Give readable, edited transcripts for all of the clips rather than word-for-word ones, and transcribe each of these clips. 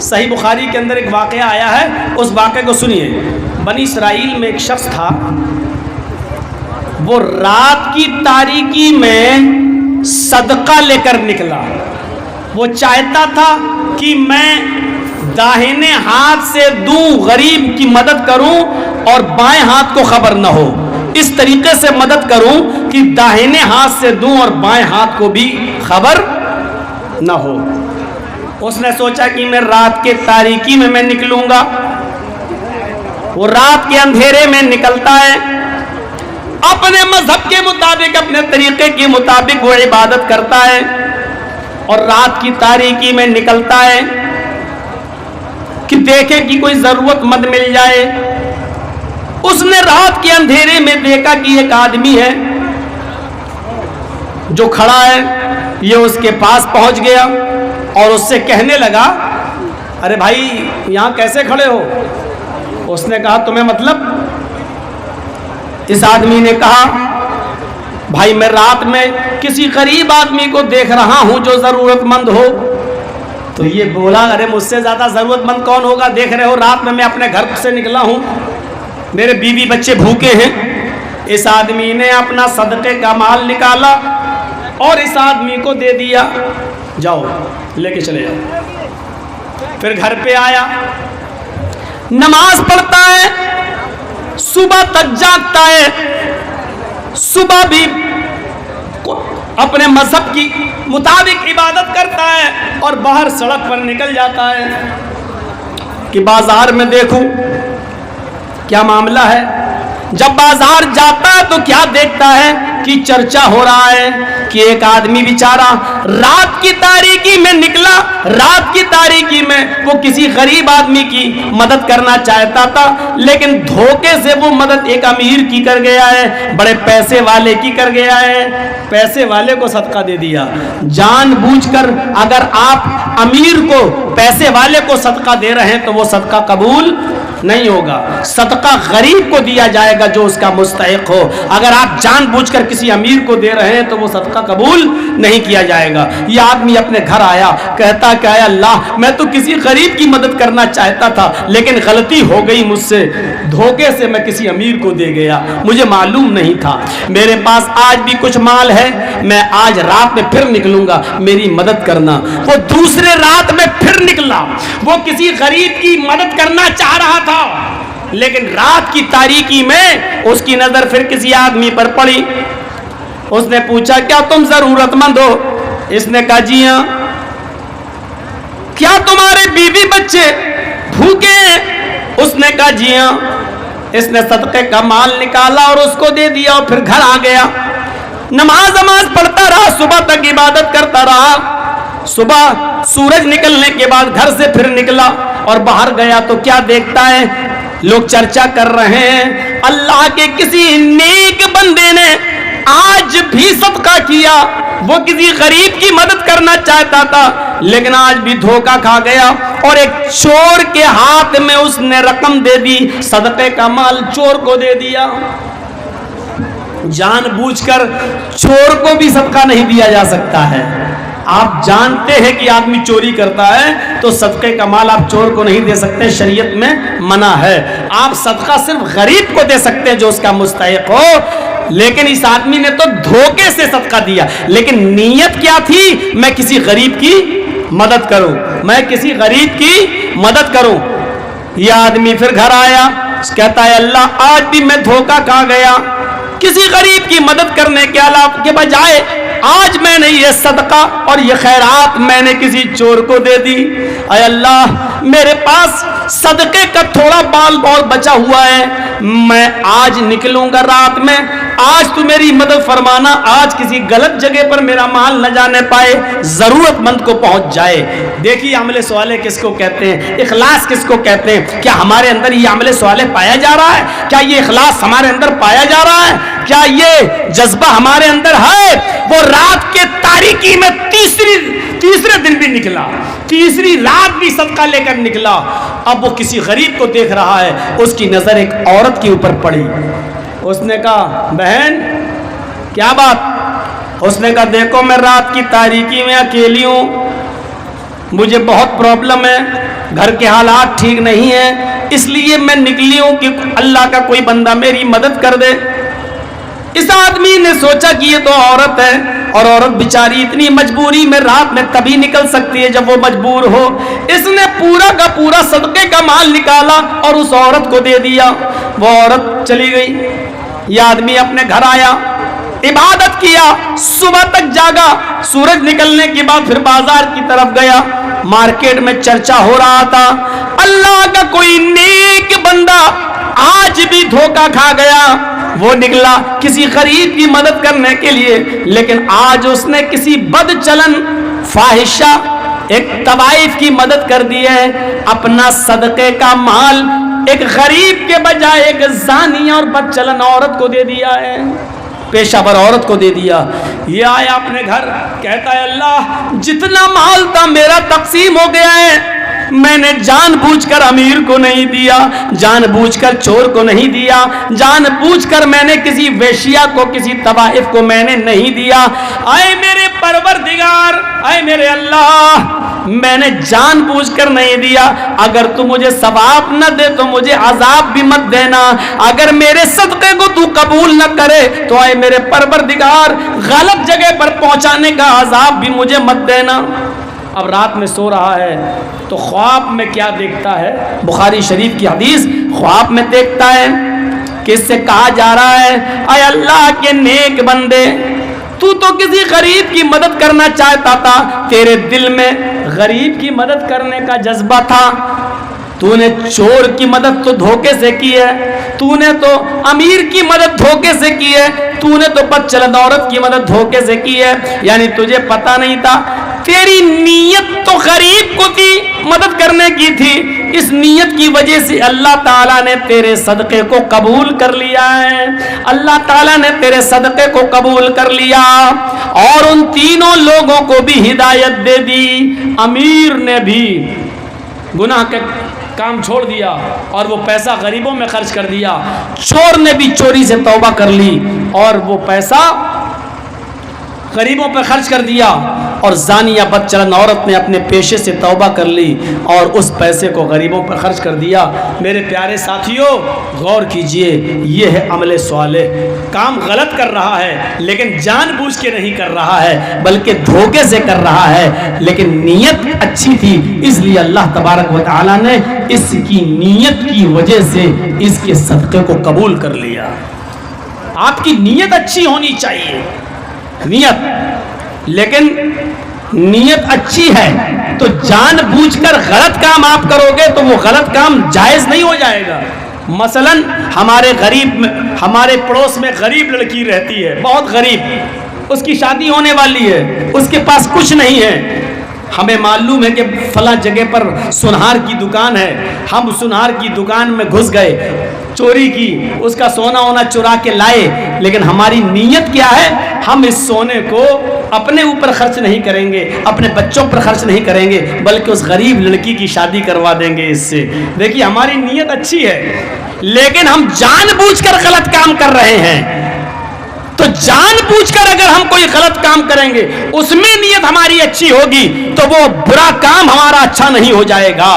صحیح بخاری کے اندر ایک واقعہ آیا ہے، اس واقعے کو سنیے۔ بنی اسرائیل میں ایک شخص تھا، وہ رات کی تاریکی میں صدقہ لے کر نکلا۔ وہ چاہتا تھا کہ میں داہنے ہاتھ سے دوں، غریب کی مدد کروں اور بائیں ہاتھ کو خبر نہ ہو، اس طریقے سے مدد کروں کہ داہنے ہاتھ سے دوں اور بائیں ہاتھ کو بھی خبر نہ ہو۔ اس نے سوچا کہ میں رات کے تاریکی میں نکلوں گا۔ وہ رات کے اندھیرے میں نکلتا ہے، اپنے مذہب کے مطابق، اپنے طریقے کے مطابق وہ عبادت کرتا ہے اور رات کی تاریکی میں نکلتا ہے کہ دیکھے کہ کوئی ضرورت مند مل جائے۔ اس نے رات کے اندھیرے میں دیکھا کہ ایک آدمی ہے جو کھڑا ہے، یہ اس کے پاس پہنچ گیا اور اس سے کہنے لگا، ارے بھائی یہاں کیسے کھڑے ہو؟ اس نے کہا تمہیں مطلب؟ اس آدمی نے کہا بھائی میں رات میں کسی غریب آدمی کو دیکھ رہا ہوں جو ضرورت مند ہو۔ تو یہ بولا ارے مجھ سے زیادہ ضرورت مند کون ہوگا؟ دیکھ رہے ہو رات میں اپنے گھر سے نکلا ہوں، میرے بیوی بچے بھوکے ہیں۔ اس آدمی نے اپنا صدقے کا مال نکالا اور اس آدمی کو دے دیا، جاؤ لے کے چلے جاؤ۔ پھر گھر پہ آیا، نماز پڑھتا ہے، صبح تک جاگتا ہے، صبح بھی اپنے مذہب کی مطابق عبادت کرتا ہے اور باہر سڑک پر نکل جاتا ہے کہ بازار میں دیکھوں کیا معاملہ ہے۔ جب بازار جاتا ہے تو کیا دیکھتا ہے کہ چرچا ہو رہا ہے کہ ایک آدمی بیچارہ رات کی تاریکی میں نکلا، رات کی تاریکی میں وہ کسی غریب آدمی کی مدد کرنا چاہتا تھا، لیکن دھوکے سے وہ مدد ایک امیر کی کر گیا ہے، بڑے پیسے والے کی کر گیا ہے، پیسے والے کو صدقہ دے دیا۔ جان بوجھ کر اگر آپ امیر کو، پیسے والے کو صدقہ دے رہے ہیں تو وہ صدقہ قبول نہیں ہوگا۔ صدقہ غریب کو دیا جائے گا جو اس کا مستحق ہو۔ اگر آپ جان بوجھ کر کسی امیر کو دے رہے ہیں تو وہ صدقہ قبول نہیں کیا جائے گا۔ یہ آدمی اپنے گھر آیا، کہتا کہ اے اللہ میں تو کسی غریب کی مدد کرنا چاہتا تھا لیکن غلطی ہو گئی مجھ سے، دھوکے سے میں کسی امیر کو دے گیا، مجھے معلوم نہیں تھا۔ میرے پاس آج بھی کچھ مال ہے، میں آج رات میں پھر نکلوں گا، میری مدد کرنا۔ وہ دوسرے رات میں پھر نکلا، وہ کسی غریب کی مدد کرنا چاہ رہا تھا لیکن رات کی تاریکی میں اس کی نظر پھر کسی آدمی پر پڑی۔ اس نے پوچھا کیا تم ضرورت مند ہو؟ اس نے کہا جی ہاں۔ کیا تمہارے بیوی بچے بھوکے ہیں؟ اس نے کہا جی ہاں۔ اس نے صدقے کا مال نکالا اور اس کو دے دیا اور پھر گھر آ گیا، نماز پڑھتا رہا، صبح تک عبادت کرتا رہا۔ صبح سورج نکلنے کے بعد گھر سے پھر نکلا اور باہر گیا تو کیا دیکھتا ہے؟ لوگ چرچا کر رہے ہیں اللہ کے کسی نیک بندے نے آج بھی صدقہ کیا، وہ کسی غریب کی مدد کرنا چاہتا تھا لیکن آج بھی دھوکہ کھا گیا اور ایک چور کے ہاتھ میں اس نے رقم دے دی، صدقے کا مال چور کو دے دیا۔ جان بوجھ کر چور کو بھی صدقہ نہیں دیا جا سکتا ہے۔ آپ جانتے ہیں کہ آدمی چوری کرتا ہے تو صدقے کا مال آپ چور کو نہیں دے سکتے، شریعت میں منع ہے۔ آپ صدقہ صرف غریب کو دے سکتے ہیں جو اس کا مستحق ہو، لیکن اس آدمی نے تو دھوکے سے صدقہ دیا، لیکن نیت کیا تھی؟ میں کسی غریب کی مدد کروں، میں کسی غریب کی مدد کروں۔ یہ آدمی پھر گھر آیا، کہتا ہے اللہ آج بھی میں دھوکہ کھا گیا، کسی غریب کی مدد کرنے کے بجائے آج میں نے یہ صدقہ اور یہ خیرات میں نے کسی چور کو دے دی۔ اے اللہ میرے پاس صدقے کا تھوڑا بال بچا ہوا ہے، میں آج نکلوں گا رات میں، آج تو میری مدد فرمانا، آج کسی غلط جگہ پر میرا مال نہ جانے پائے، ضرورت مند کو پہنچ جائے۔ دیکھیے عمل صالح کس کو کہتے ہیں، اخلاص کس کو کہتے ہیں؟ کیا ہمارے اندر یہ عمل صالح پایا جا رہا ہے؟ کیا یہ اخلاص ہمارے اندر پایا جا رہا ہے؟ کیا یہ جذبہ ہمارے اندر ہے؟ وہ رات کے تاریکی میں تیسرے دن بھی نکلا، تیسری رات بھی صدقہ لے کر نکلا۔ اب وہ کسی غریب کو دیکھ رہا ہے، اس کی نظر ایک عورت کے اوپر پڑی۔ اس نے کہا بہن کیا بات؟ اس نے کہا دیکھو میں رات کی تاریکی میں اکیلی ہوں، مجھے بہت پرابلم ہے، گھر کے حالات ٹھیک نہیں ہیں، اس لیے میں نکلی ہوں کہ اللہ کا کوئی بندہ میری مدد کر دے۔ اس آدمی نے سوچا کہ یہ تو عورت ہے، اور عورت بیچاری اتنی مجبوری میں رات میں تبھی نکل سکتی ہے جب وہ مجبور ہو۔ اس نے پورا کا پورا صدقے کا مال نکالا اور اس عورت کو دے دیا۔ وہ عورت چلی گئی، یہ آدمی اپنے گھر آیا، عبادت کیا، صبح تک جاگا، سورج نکلنے کے بعد پھر بازار کی طرف گیا۔ مارکیٹ میں چرچا ہو رہا تھا، اللہ کا کوئی نیک بندہ آج بھی دھوکہ کھا گیا۔ وہ نکلا کسی غریب کی مدد کرنے کے لیے، لیکن آج اس نے کسی بد چلن فاحشہ ایک طوائف کی مدد کر دی ہے۔ اپنا صدقے کا مال ایک غریب کے بجائے ایک زانیہ اور بد چلن عورت کو دے دیا ہے، پیشہ ور عورت کو دے دیا۔ یہ آیا اپنے گھر، کہتا ہے اللہ جتنا مال تھا میرا تقسیم ہو گیا ہے، میں نے جان بوجھ کر امیر کو نہیں دیا، جان بوجھ کر چور کو نہیں دیا، جان بوجھ کر میں نے کسی ویشیا کو، کسی طوائف کو میں نے نہیں دیا۔ اے میرے پروردگار، اے میرے اللہ، میں نے جان بوجھ کر نہیں دیا، اگر تو مجھے ثواب نہ دے تو مجھے عذاب بھی مت دینا، اگر میرے صدقے کو تو قبول نہ کرے تو اے میرے پروردگار غلط جگہ پر پہنچانے کا عذاب بھی مجھے مت دینا۔ اب رات میں سو رہا ہے تو خواب میں کیا دیکھتا ہے؟ بخاری شریف کی حدیث، خواب میں دیکھتا ہے کہ اس سے کہا جا رہا ہے اے اللہ کے نیک بندے، تو کسی غریب کی مدد کرنا چاہتا تھا، تیرے دل میں غریب کی مدد کرنے کا جذبہ تھا، تو نے چور کی مدد تو دھوکے سے کی ہے، تو نے تو امیر کی مدد دھوکے سے کی ہے، تو نے تو بد چلن عورت کی مدد دھوکے سے کی ہے، یعنی تجھے پتہ نہیں تھا، تیری نیت تو غریب کو تھی، مدد کرنے کی تھی، اس نیت کی وجہ سے اللہ تعالیٰ نے تیرے صدقے کو قبول کر لیا ہے، اللہ تعالیٰ نے تیرے صدقے کو قبول کر لیا، اور ان تینوں لوگوں کو بھی ہدایت دے دی۔ امیر نے بھی گناہ کے کام چھوڑ دیا اور وہ پیسہ غریبوں میں خرچ کر دیا، چور نے بھی چوری سے توبہ کر لی اور وہ پیسہ غریبوں پہ خرچ کر دیا، اور زانیہ بد چلن عورت نے اپنے پیشے سے توبہ کر لی اور اس پیسے کو غریبوں پر خرچ کر دیا۔ میرے پیارے ساتھیوں غور کیجئے، یہ ہے عمل صالح۔ کام غلط کر رہا ہے لیکن جان بوجھ کے نہیں کر رہا ہے بلکہ دھوکے سے کر رہا ہے، لیکن نیت اچھی تھی، اس لیے اللہ تبارک و تعالیٰ نے اس کی نیت کی وجہ سے اس کے صدقے کو قبول کر لیا۔ آپ کی نیت اچھی ہونی چاہیے، نیت، لیکن نیت اچھی ہے تو جان بوجھ کر غلط کام آپ کرو گے تو وہ غلط کام جائز نہیں ہو جائے گا۔ مثلا ہمارے پڑوس میں غریب لڑکی رہتی ہے، بہت غریب، اس کی شادی ہونے والی ہے، اس کے پاس کچھ نہیں ہے، ہمیں معلوم ہے کہ فلاں جگہ پر سونار کی دکان ہے، ہم سونار کی دکان میں گھس گئے، چوری کی، اس کا سونا وونا چرا کے لائے، لیکن ہماری نیت کیا ہے؟ ہم اس سونے کو اپنے اوپر خرچ نہیں کریں گے، اپنے بچوں پر خرچ نہیں کریں گے، بلکہ اس غریب لڑکی کی شادی کروا دیں گے اس سے۔ دیکھیے ہماری نیت اچھی ہے لیکن ہم جان بوجھ کر غلط کام کر رہے ہیں، تو جان بوجھ کر اگر ہم کوئی غلط کام کریں گے، اس میں نیت ہماری اچھی ہوگی تو وہ برا کام ہمارا اچھا نہیں ہو جائے گا۔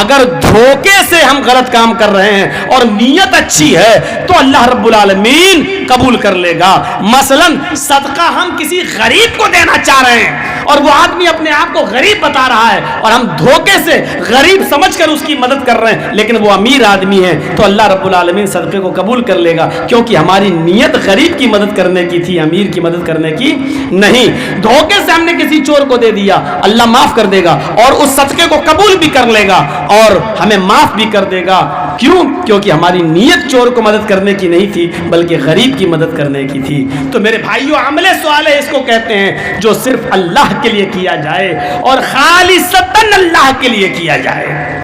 اگر دھوکے سے ہم غلط کام کر رہے ہیں اور نیت اچھی ہے تو اللہ رب العالمین قبول کر لے گا۔ مثلا صدقہ ہم کسی غریب کو دینا چاہ رہے ہیں اور وہ آدمی اپنے آپ کو غریب بتا رہا ہے اور ہم دھوکے سے غریب سمجھ کر اس کی مدد کر رہے ہیں، لیکن وہ امیر آدمی ہے، تو اللہ رب العالمین صدقے کو قبول کر لے گا، کیونکہ ہماری نیت غریب کی مدد کرنے کی تھی، امیر کی مدد کرنے کی نہیں۔ دھوکے سے ہم نے کسی چور کو دے دیا، اللہ معاف کر دے گا اور اس صدقے کو قبول بھی کر لے گا اور ہمیں معاف بھی کر دے گا۔ کیوں؟ کیونکہ ہماری نیت چور کو مدد کرنے کی نہیں تھی بلکہ غریب کی مدد کرنے کی تھی۔ تو میرے بھائیو عمل صالح اس کو کہتے ہیں جو صرف اللہ کے لیے کیا جائے اور خالصتاً اللہ کے لیے کیا جائے۔